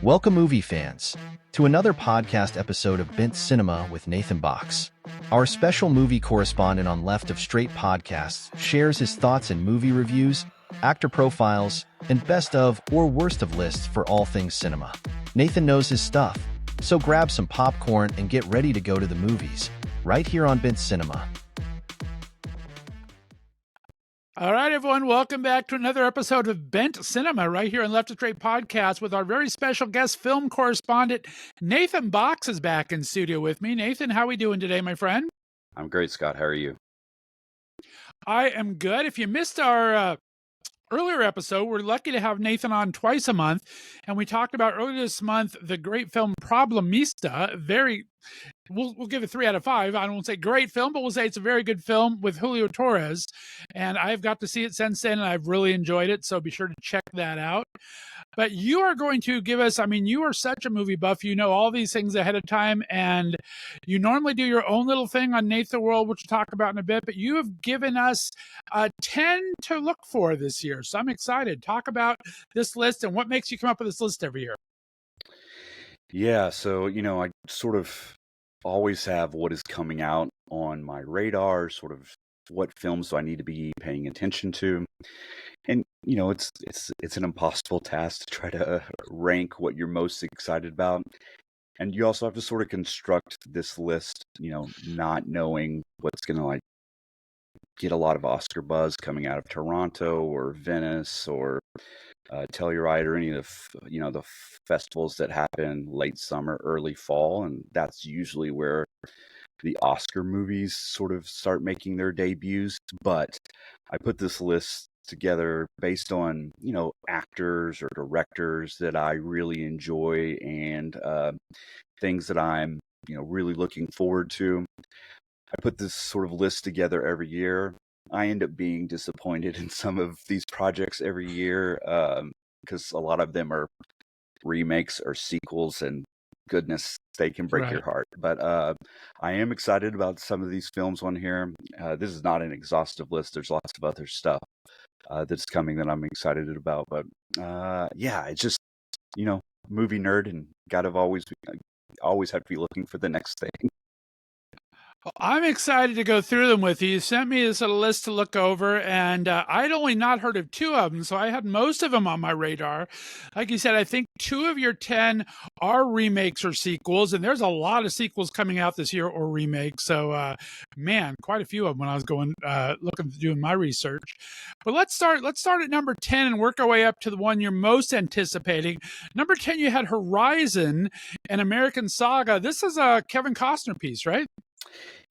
Welcome, movie fans, to another podcast episode of Bent Cinema with Nathan Box. Our special movie correspondent on Left of Straight Podcasts shares his thoughts and movie reviews, actor profiles, and best of or worst of lists for all things cinema. Nathan knows his stuff, so grab some popcorn and get ready to go to the movies, right here on Bent Cinema. All right, everyone, welcome back to another episode of Bent Cinema right here on Left of Straight Podcast with our very special guest film correspondent, Nathan Box is back in studio with me. Nathan, how are we doing today, my friend? I'm great, Scott. How are you? I am good. If you missed our earlier episode, we're lucky to have Nathan on twice a month, and we talked about earlier this month the great film Problemista. We'll give it 3 out of 5. I won't say great film, but we'll say it's a very good film with Julio Torres. And I've got to see it since then, and I've really enjoyed it. So be sure to check that out. But you are going to give us, you are such a movie buff. You know all these things ahead of time. And you normally do your own little thing on Nathan World, which we'll talk about in a bit. But you have given us 10 to look for this year. So I'm excited. Talk about this list and what makes you come up with this list every year. Yeah, so, I sort of always have what is coming out on my radar, sort of what films do I need to be paying attention to. And, it's an impossible task to try to rank what you're most excited about. And you also have to sort of construct this list, not knowing what's going to get a lot of Oscar buzz coming out of Toronto or Venice or Telluride or any of the festivals that happen late summer, early fall, and that's usually where the Oscar movies sort of start making their debuts. But I put this list together based on actors or directors that I really enjoy and things that I'm really looking forward to. I put this sort of list together every year. I end up being disappointed in some of these projects every year because a lot of them are remakes or sequels, and goodness, they can break your heart. But I am excited about some of these films on here. This is not an exhaustive list. There's lots of other stuff that's coming that I'm excited about. But it's just, movie nerd, and always have to be looking for the next thing. Well, I'm excited to go through them with you. You sent me this little list to look over, and I'd only not heard of 2 of them, so I had most of them on my radar. Like you said, I think 2 of your 10 are remakes or sequels, and there's a lot of sequels coming out this year or remakes. So, quite a few of them when I was going looking doing my research. But let's start at number 10 and work our way up to the one you're most anticipating. Number 10, you had Horizon, an American Saga. This is a Kevin Costner piece, right?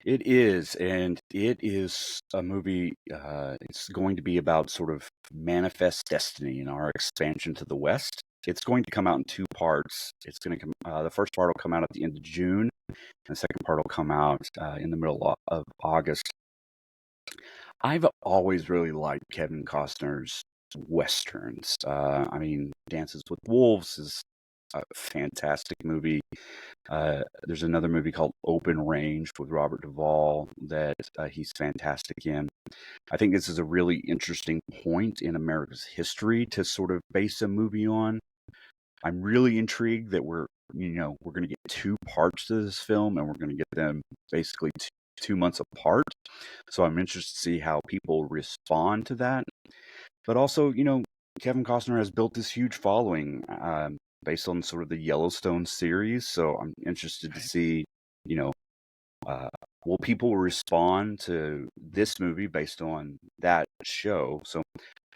It is, and it is a movie. It's going to be about sort of manifest destiny in our expansion to the West. It's going to come out in 2 parts. It's going to come. The first part will come out at the end of June, and the second part will come out in the middle of August. I've always really liked Kevin Costner's westerns. Dances with Wolves is a fantastic movie. There's another movie called Open Range with Robert Duvall that he's fantastic in. I think this is a really interesting point in America's history to sort of base a movie on. I'm really intrigued that we're going to get 2 parts to this film, and we're going to get them basically 2 months apart. So I'm interested to see how people respond to that. But also, Kevin Costner has built this huge following based on sort of the Yellowstone series. So I'm interested to see, will people respond to this movie based on that show? So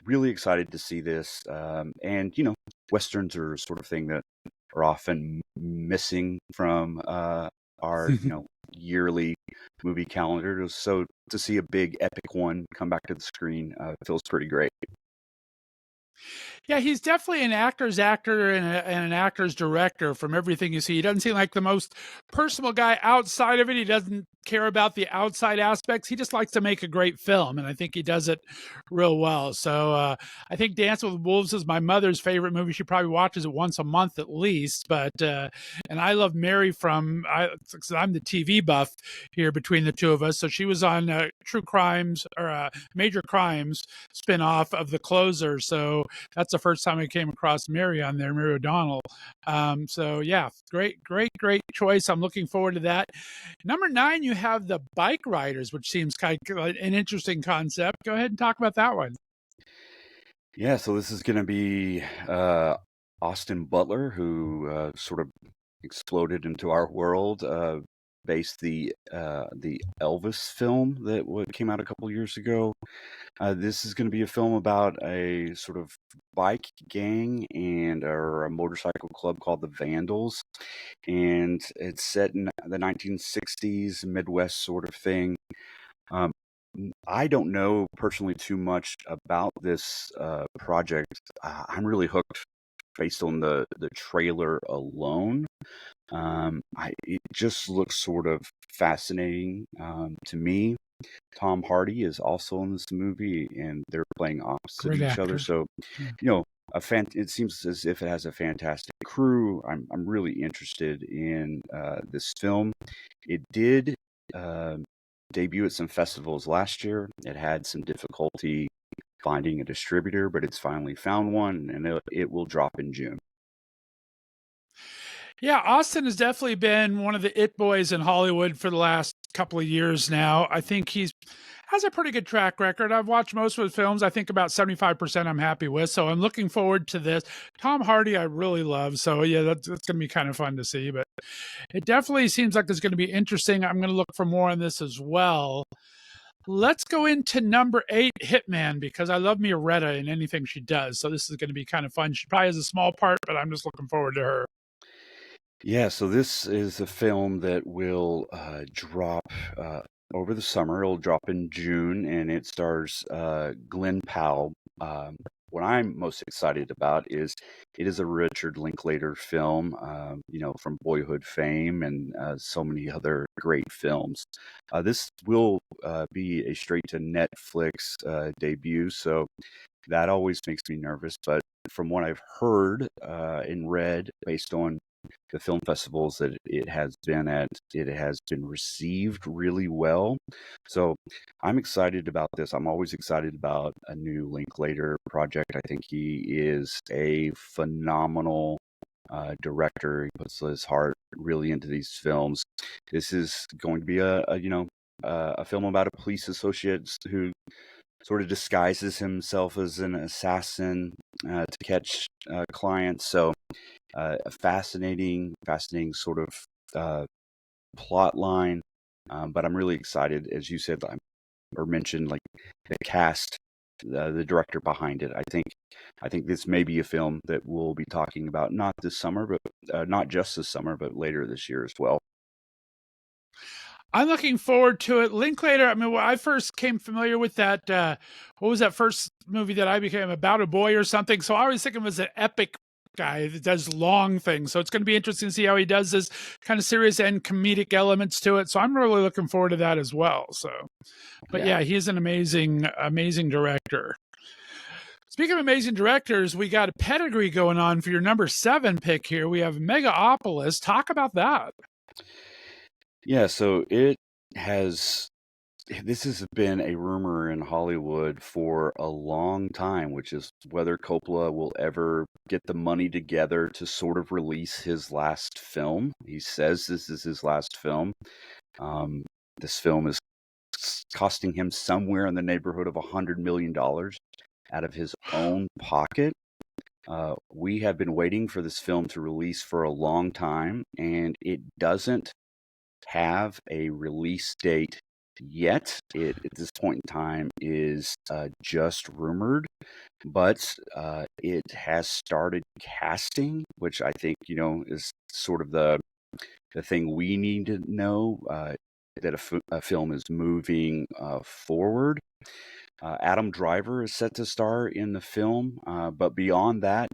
really excited to see this. And, Westerns are sort of thing that are often missing from our, yearly movie calendar. So to see a big epic one come back to the screen feels pretty great. Yeah, he's definitely an actor's actor and an actor's director from everything you see. He doesn't seem like the most personal guy outside of it. He doesn't care about the outside aspects. He just likes to make a great film, and I think he does it real well. So I think Dance with Wolves is my mother's favorite movie. She probably watches it once a month at least. But and I love Mary I'm the TV buff here between the two of us. So she was on True Crimes or Major Crimes spinoff of The Closer. So that's the first time I came across Mary on there, Mary O'Donnell. So yeah, great choice. I'm looking forward to that. Number 9, you have the Bike Riders, which seems kind of an interesting concept. Go ahead and talk about that one. Yeah, so this is going to be Austin Butler, who sort of exploded into our world, based the Elvis film that came out a couple years ago. This is going to be a film about a sort of bike gang or a motorcycle club called the Vandals, and it's set in the 1960s Midwest sort of thing. Um, I don't know personally too much about this project. I'm really hooked based on the trailer alone. It just looks sort of fascinating to me. Tom Hardy is also in this movie, and they're playing opposite Great each other. actor. So, Yeah. you know, it seems as if it has a fantastic crew. I'm really interested in this film. It did debut at some festivals last year. It had some difficulty finding a distributor, but it's finally found one, and it will drop in June. Yeah, Austin has definitely been one of the it boys in Hollywood for the last couple of years now. I think he's has a pretty good track record. I've watched most of his films. I think about 75% I'm happy with. So I'm looking forward to this. Tom Hardy, I really love. So yeah, that's going to be kind of fun to see. But it definitely seems like it's going to be interesting. I'm going to look for more on this as well. Let's go into number 8, Hitman, because I love Mioretta in anything she does. So this is going to be kind of fun. She probably has a small part, but I'm just looking forward to her. Yeah, so this is a film that will drop over the summer. It'll drop in June, and it stars Glenn Powell. What I'm most excited about is it is a Richard Linklater film, from Boyhood fame and so many other great films. This will be a straight to Netflix debut, so that always makes me nervous. But from what I've heard and read, based on the film festivals that it has been at, it has been received really well. So I'm excited about this. I'm always excited about a new Linklater project. I think he is a phenomenal director. He puts his heart really into these films. This is going to be a film about a police associate who sort of disguises himself as an assassin to catch clients. So a fascinating sort of plot line. But I'm really excited, as you said, or mentioned, like the cast, the director behind it. I think this may be a film that we'll be talking about not this summer, but not just this summer, but later this year as well. I'm looking forward to it. Linklater, I mean, when I first came familiar with that, what was that first movie that I became about a boy or something? So I always think of him as an epic guy that does long things. So it's going to be interesting to see how he does this kind of serious and comedic elements to it. So I'm really looking forward to that as well. So, but yeah, he's an amazing director. Speaking of amazing directors, we got a pedigree going on for your number 7 pick here. We have Megapolis. Talk about that. Yeah, so this has been a rumor in Hollywood for a long time, which is whether Coppola will ever get the money together to sort of release his last film. He says this is his last film. This film is costing him somewhere in the neighborhood of $100 million out of his own pocket. We have been waiting for this film to release for a long time, and it doesn't have a release date yet. It at this point in time is just rumored, but it has started casting, which I think is sort of the thing we need to know that a film is moving forward. Adam Driver is set to star in the film, but beyond that,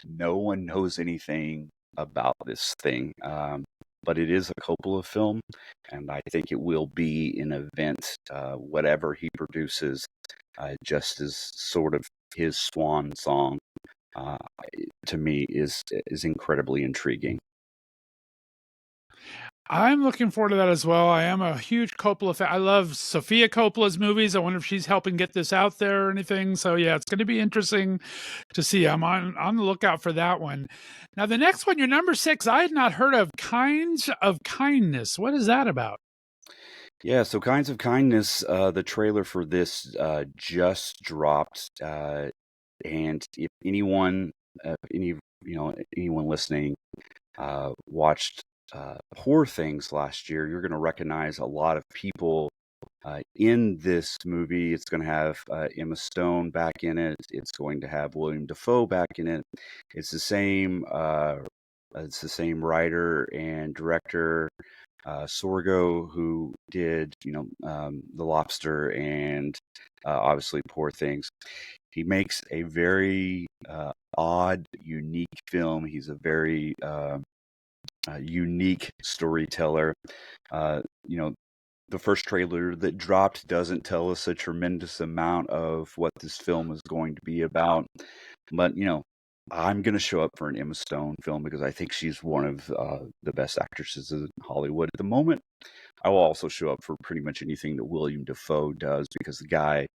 no one knows anything about this thing. But it is a Coppola film, and I think it will be an event, whatever he produces, just as sort of his swan song. To me, is incredibly intriguing. I'm looking forward to that as well. I am a huge Coppola fan. I love Sofia Coppola's movies. I wonder if she's helping get this out there or anything. So yeah, it's going to be interesting to see. I'm on the lookout for that one. Now the next one, your number 6, I had not heard of. Kinds of Kindness. What is that about? Yeah, so Kinds of Kindness, the trailer for this just dropped, and if anyone, anyone listening, watched Poor Things last year, you're going to recognize a lot of people in this movie. It's going to have Emma Stone back in it. It's going to have William Dafoe back in it. It's the same. It's the same writer and director, Sorgo, who did The Lobster and obviously Poor Things. He makes a very odd, unique film. He's a very unique storyteller. You know, the first trailer that dropped doesn't tell us a tremendous amount of what this film is going to be about. But, I'm going to show up for an Emma Stone film because I think she's one of the best actresses in Hollywood at the moment. I will also show up for pretty much anything that William Dafoe does because the guy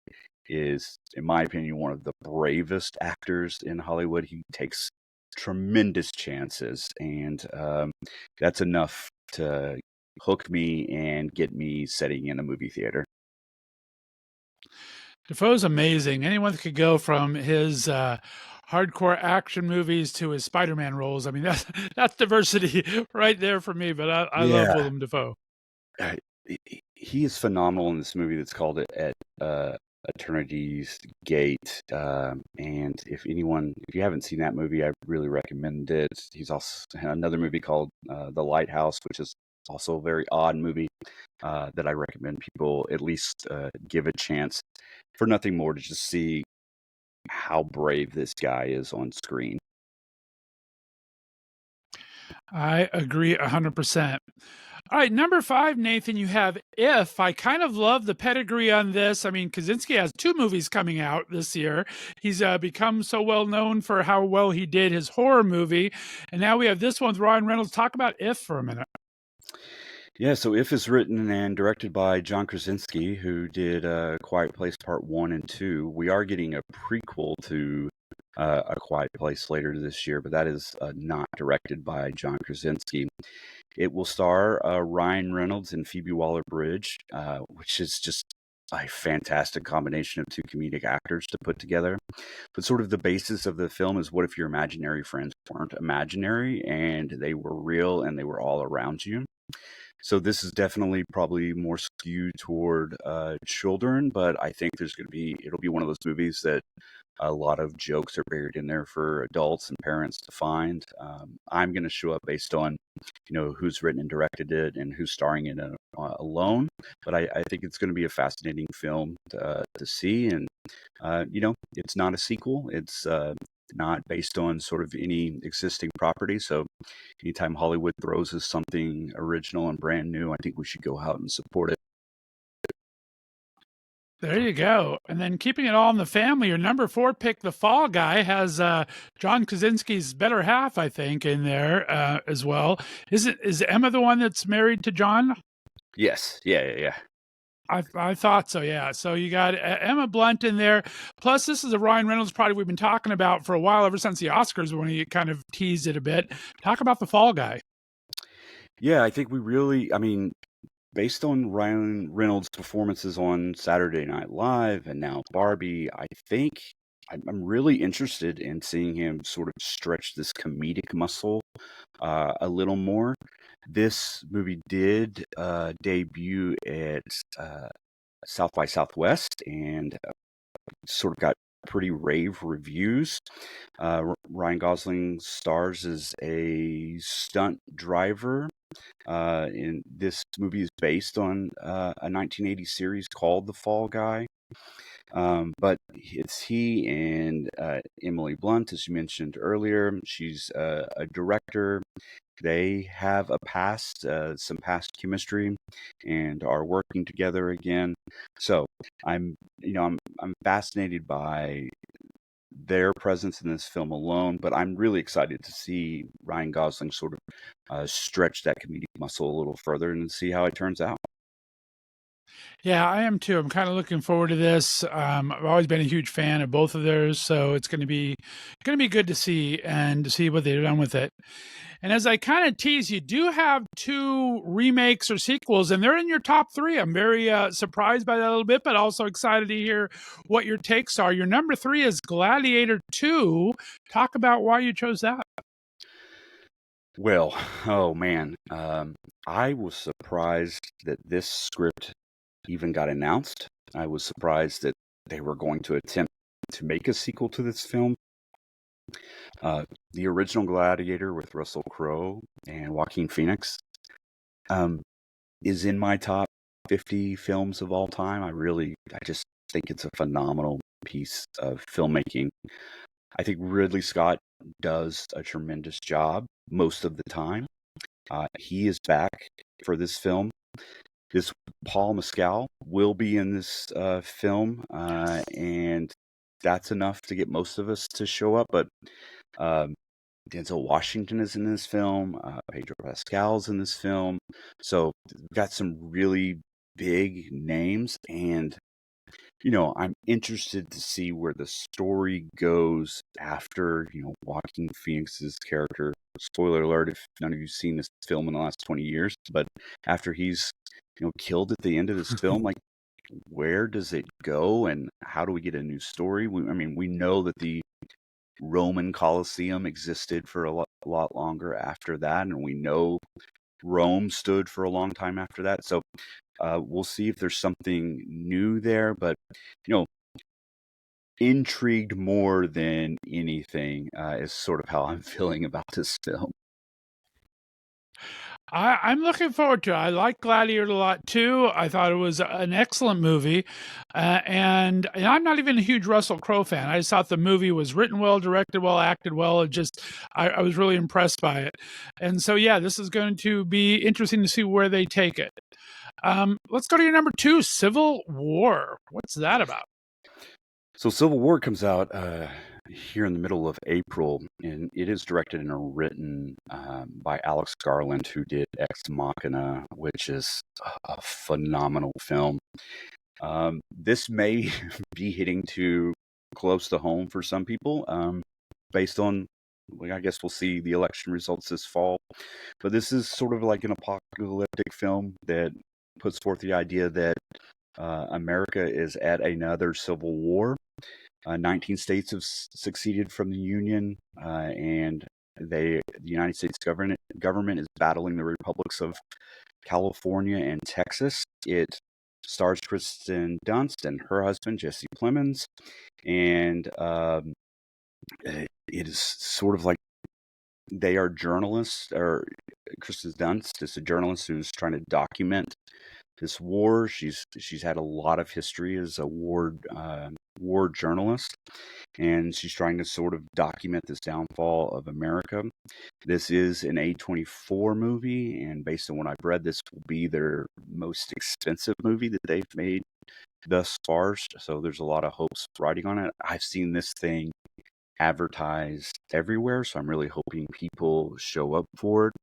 is, in my opinion, one of the bravest actors in Hollywood. He takes tremendous chances, and that's enough to hook me and get me sitting in a movie theater. Defoe's amazing. Anyone could go from his hardcore action movies to his Spider-Man roles. I mean, that's diversity right there for me. But I love Yeah, Willem Dafoe. he is phenomenal in this movie that's called at Eternity's Gate. And if you haven't seen that movie, I really recommend it. He's also had another movie called The Lighthouse, which is also a very odd movie that I recommend people at least give a chance, for nothing more to just see how brave this guy is on screen. I agree 100%. All right, number 5, Nathan, you have If. I kind of love the pedigree on this. I mean, Kaczynski has 2 movies coming out this year. He's become so well known for how well he did his horror movie. And now we have this one with Ryan Reynolds. Talk about If for a minute. Yeah, so If is written and directed by John Krasinski, who did Quiet Place Part 1 and 2. We are getting a prequel to A Quiet Place later this year, but that is not directed by John Krasinski. It will star Ryan Reynolds and Phoebe Waller-Bridge, which is just a fantastic combination of 2 comedic actors to put together. But sort of the basis of the film is, what if your imaginary friends weren't imaginary and they were real and they were all around you? So this is definitely probably more skewed toward children, but I think it'll be one of those movies that a lot of jokes are buried in there for adults and parents to find. I'm going to show up based on, who's written and directed it and who's starring in it alone. But I think it's going to be a fascinating film to see. And, it's not a sequel. It's not based on sort of any existing property. So anytime Hollywood throws us something original and brand new, I think we should go out and support it. There you go. And then keeping it all in the family, your number 4 pick, The Fall Guy, has John Krasinski's better half, I think, in there as well. Is Emma the one that's married to John? Yes. Yeah. I thought so, yeah. So you got Emma Blunt in there. Plus, this is a Ryan Reynolds project we've been talking about for a while, ever since the Oscars, when he kind of teased it a bit. Talk about The Fall Guy. Yeah, I think based on Ryan Reynolds' performances on Saturday Night Live and now Barbie, I think I'm really interested in seeing him sort of stretch this comedic muscle a little more. This movie did debut at South by Southwest and sort of got pretty rave reviews. Ryan Gosling stars as a stunt driver. And this movie is based on a 1980 series called The Fall Guy. But it's he and Emily Blunt, as you mentioned earlier. She's a director. They have some past chemistry, and are working together again. So I'm fascinated by their presence in this film alone, but I'm really excited to see Ryan Gosling sort of stretch that comedic muscle a little further and see how it turns out. Yeah, I am too. I'm kind of looking forward to this. I've always been a huge fan of both of theirs, so it's going to be good to see and to see what they've done with it. And as I kind of tease, you do have two remakes or sequels, and they're in your top three. I'm very surprised by that a little bit, but also excited to hear what your takes are. Your number three is Gladiator 2. Talk about why you chose that. Well, oh man, I was surprised that this script even got announced. I was surprised that they were going to attempt to make a sequel to this film. The original Gladiator with Russell Crowe and Joaquin Phoenix um, is in my top 50 films of all time. I just think it's a phenomenal piece of filmmaking. I think Ridley Scott does a tremendous job most of the time. He is back for this film. This Paul Mescal will be in this film, and that's enough to get most of us to show up. But um, Denzel Washington is in this film. Pedro Pascal's in this film. So we've got some really big names, and I'm interested to see where the story goes after Joaquin Phoenix's character. Spoiler alert if none of you've seen this film in the last 20 years, but after he's killed at the end of this film, like where does it go and how do we get a new story? We know that the Roman Colosseum existed for a lot longer after that, and we know Rome stood for a long time after that. So we'll see if there's something new there, but intrigued more than anything is sort of how I'm feeling about this film. I'm looking forward to it. I like Gladiator a lot too. I thought it was an excellent movie, and I'm not even a huge Russell Crowe fan. I just thought the movie was written well, directed well, acted well. I was really impressed by it, and so yeah, this is going to be interesting to see where they take it. Let's go to your number two, Civil War. What's that about? So Civil War comes out here in the middle of April, and it is directed and written by Alex Garland, who did Ex Machina, which is a phenomenal film. This may be hitting too close to home for some people, based on, I guess we'll see the election results this fall. But this is sort of like an apocalyptic film that puts forth the idea that America is at another civil war. 19 states have seceded from the Union, and the United States government is battling the republics of California and Texas. It stars Kristen Dunst and her husband Jesse Plemons, and it is sort of like they are journalists, or Kristen Dunst is a journalist who's trying to document this war. She's had a lot of history as a war journalist, and she's trying to sort of document this downfall of America. This is an A24 movie, and based on what I've read, this will be their most expensive movie that they've made thus far. So there's a lot of hopes riding on it. I've seen this thing advertised everywhere, so I'm really hoping people show up for it.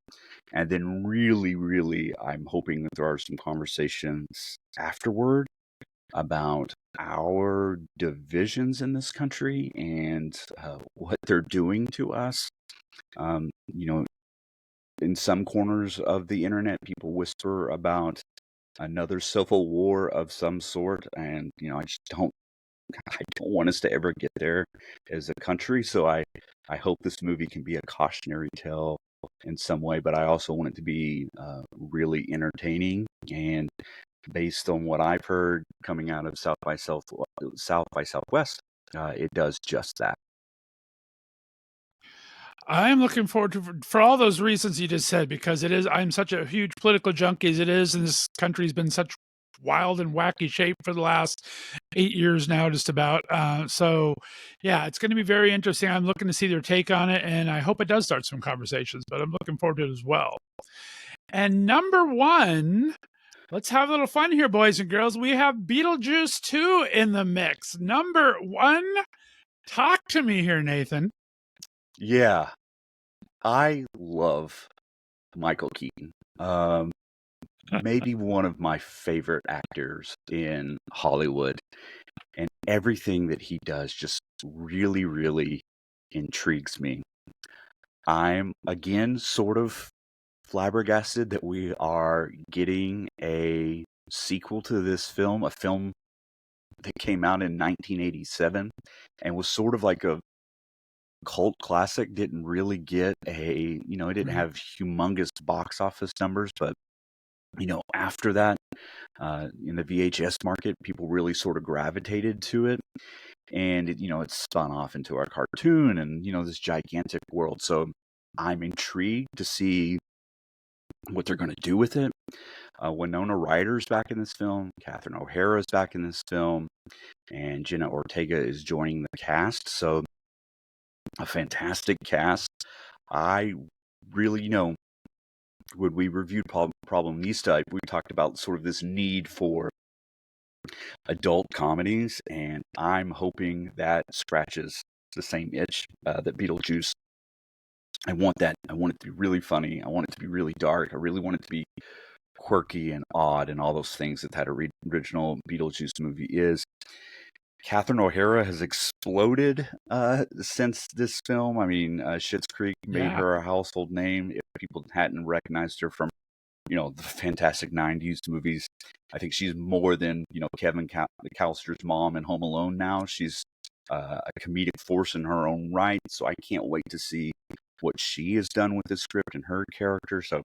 And then really, really, I'm hoping that there are some conversations afterward about our divisions in this country and what they're doing to us. In some corners of the internet, people whisper about another civil war of some sort, and I don't want us to ever get there as a country. So I hope this movie can be a cautionary tale in some way, but I also want it to be really entertaining. And based on what I've heard coming out of South by Southwest, it does just that. I'm looking forward to for all those reasons you just said, because I'm such a huge political junkie as it is, and this country's been such wild and wacky shape for the last 8 years now, just about. So yeah, it's going to be very interesting. I'm looking to see their take on it, and I hope it does start some conversations, but I'm looking forward to it as well. And number one, let's have a little fun here, boys and girls. We have Beetlejuice 2 in the mix. Number one, Talk to me here, Nathan. Yeah, I love Michael Keaton. Maybe one of my favorite actors in Hollywood, and everything that he does just really, really intrigues me. I'm again sort of flabbergasted that we are getting a sequel to this film, a film that came out in 1987 and was sort of like a cult classic. Didn't really get it didn't Right. have humongous box office numbers, but after that, in the VHS market, people really sort of gravitated to it, and it spun off into a cartoon and this gigantic world. So I'm intrigued to see what they're going to do with it. Winona Ryder's back in this film. Catherine O'Hara's back in this film, and Jenna Ortega is joining the cast. So a fantastic cast. I really, when we reviewed Problemista, we talked about sort of this need for adult comedies, and I'm hoping that scratches the same itch that Beetlejuice. I want that. I want it to be really funny. I want it to be really dark. I really want it to be quirky and odd and all those things that original Beetlejuice movie is. Catherine O'Hara has exploded since this film. I mean, Schitt's Creek made Yeah. her a household name. If people hadn't recognized her from, the fantastic 90s movies, I think she's more than, Kevin McAllister's mom in Home Alone now. She's a comedic force in her own right. So I can't wait to see what she has done with this script and her character. So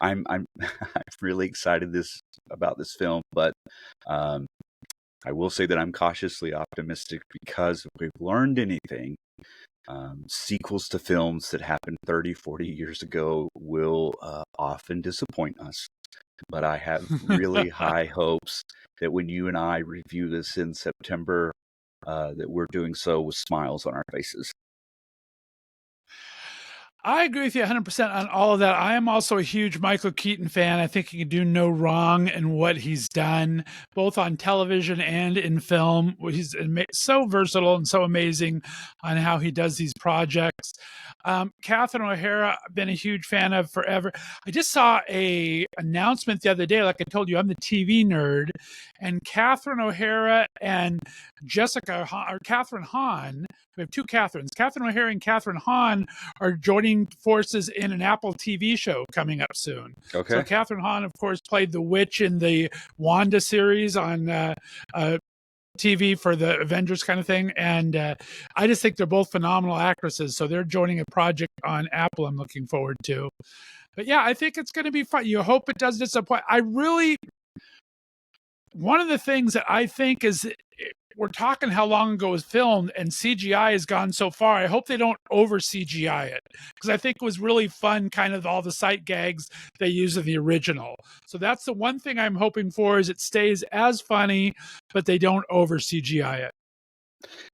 I'm I'm really excited about this film, but um, I will say that I'm cautiously optimistic because if we've learned anything, sequels to films that happened 30, 40 years ago will often disappoint us. But I have really high hopes that when you and I review this in September, that we're doing so with smiles on our faces. I agree with you 100% on all of that. I am also a huge Michael Keaton fan. I think he can do no wrong in what he's done, both on television and in film. He's so versatile and so amazing on how he does these projects. Catherine O'Hara, I've been a huge fan of forever. I just saw a announcement the other day. Like I told you, I'm the TV nerd, and Catherine O'Hara and Catherine Hahn. We have two Catherines. Catherine O'Hara and Catherine Hahn are joining forces in an Apple TV show coming up soon. Okay. So Catherine Hahn, of course, played the witch in the Wanda series on TV for the Avengers kind of thing. And I just think they're both phenomenal actresses. So they're joining a project on Apple I'm looking forward to. But yeah, I think it's going to be fun. You hope it doesn't disappoint. One of the things that I think is, we're talking how long ago it was filmed and CGI has gone so far. I hope they don't over CGI it, because I think it was really fun, kind of all the sight gags they use of the original. So that's the one thing I'm hoping for, is it stays as funny, but they don't over CGI it.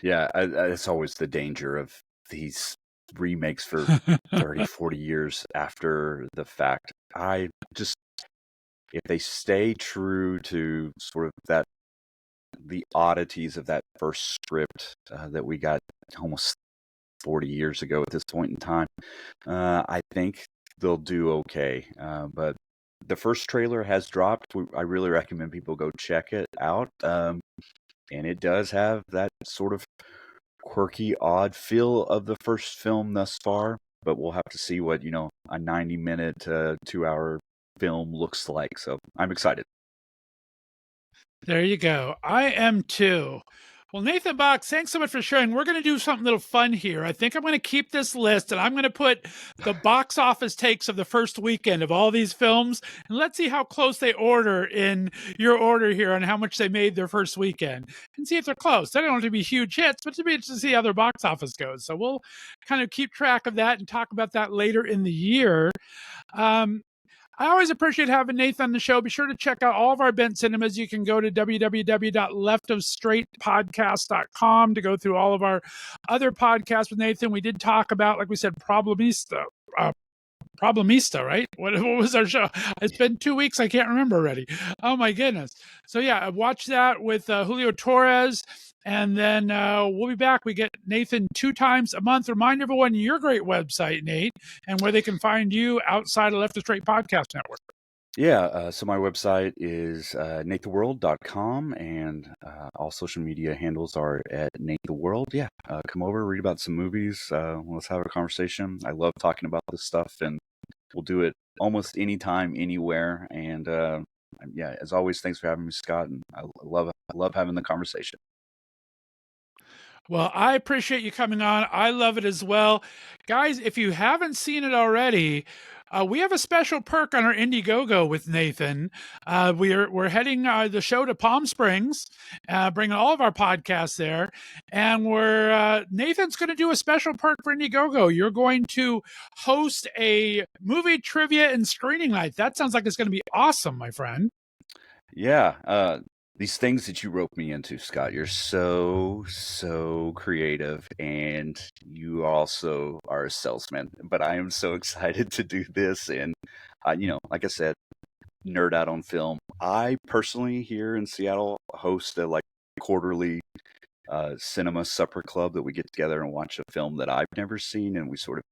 Yeah, it's always the danger of these remakes for 30, 40 years after the fact. If they stay true to sort of the oddities of that first script that we got almost 40 years ago at this point in time, I think they'll do okay. But the first trailer has dropped. I really recommend people go check it out. And it does have that sort of quirky, odd feel of the first film thus far. But we'll have to see what, a 90-minute, 2-hour film looks like. So I'm excited. There you go. I am too. Well, Nathan Box, thanks so much for sharing. We're going to do something a little fun here. I think I'm going to keep this list, and I'm going to put the box office takes of the first weekend of all these films, and let's see how close they order in your order here on how much they made their first weekend, and see if they're close. They don't have to be huge hits, but to be interested to see how their box office goes. So we'll kind of keep track of that and talk about that later in the year. I always appreciate having Nathan on the show. Be sure to check out all of our Bent Cinemas. You can go to www.leftofstraightpodcast.com to go through all of our other podcasts with Nathan. We did talk about, like we said, Problemista, right? What was our show? It's been 2 weeks. I can't remember already. Oh my goodness. So yeah, I watched that with Julio Torres And then we'll be back. We get Nathan 2 times a month. Remind everyone your great website, Nate, and where they can find you outside of Left to Straight Podcast Network. Yeah, so my website is natetheworld.com, and all social media handles are at natetheworld. Yeah, come over, read about some movies. Let's have a conversation. I love talking about this stuff, and we'll do it almost anytime, anywhere. And yeah, as always, thanks for having me, Scott, and I love having the conversation. Well, I appreciate you coming on. I love it as well. Guys, if you haven't seen it already, we have a special perk on our Indiegogo with Nathan. We're heading the show to Palm Springs, bringing all of our podcasts there, and Nathan's going to do a special perk for Indiegogo. You're going to host a movie trivia and screening night. That sounds like it's going to be awesome, my friend. Yeah, these things that you rope me into, Scott, you're so creative, and you also are a salesman. But I am so excited to do this, and like I said, nerd out on film. I personally here in Seattle host a quarterly cinema supper club that we get together and watch a film that I've never seen, and we sort of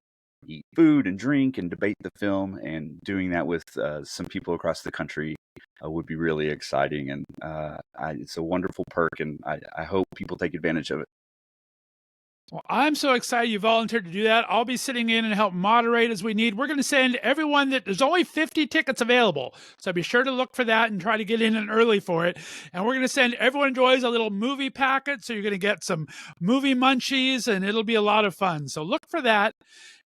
eat food and drink and debate the film. And doing that with some people across the country would be really exciting, and it's a wonderful perk, and I hope people take advantage of it. Well, I'm so excited you volunteered to do that. I'll be sitting in and help moderate as we need. We're going to send everyone there's only 50 tickets available. So be sure to look for that and try to get in early for it. And we're going to send everyone enjoys a little movie packet. So you're going to get some movie munchies, and it'll be a lot of fun. So look for that.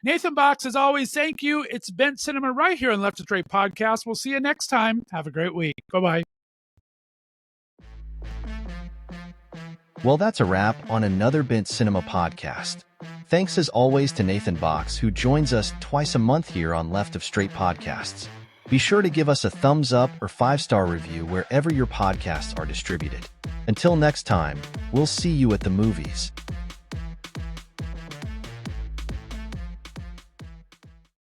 Nathan Box, as always, thank you. It's Bent Cinema right here on Left to Straight Podcast. We'll see you next time. Have a great week. Bye-bye. Well, that's a wrap on another Bent Cinema podcast. Thanks as always to Nathan Box, who joins us twice a month here on Left of Straight Podcasts. Be sure to give us a thumbs up or 5-star review wherever your podcasts are distributed. Until next time, we'll see you at the movies.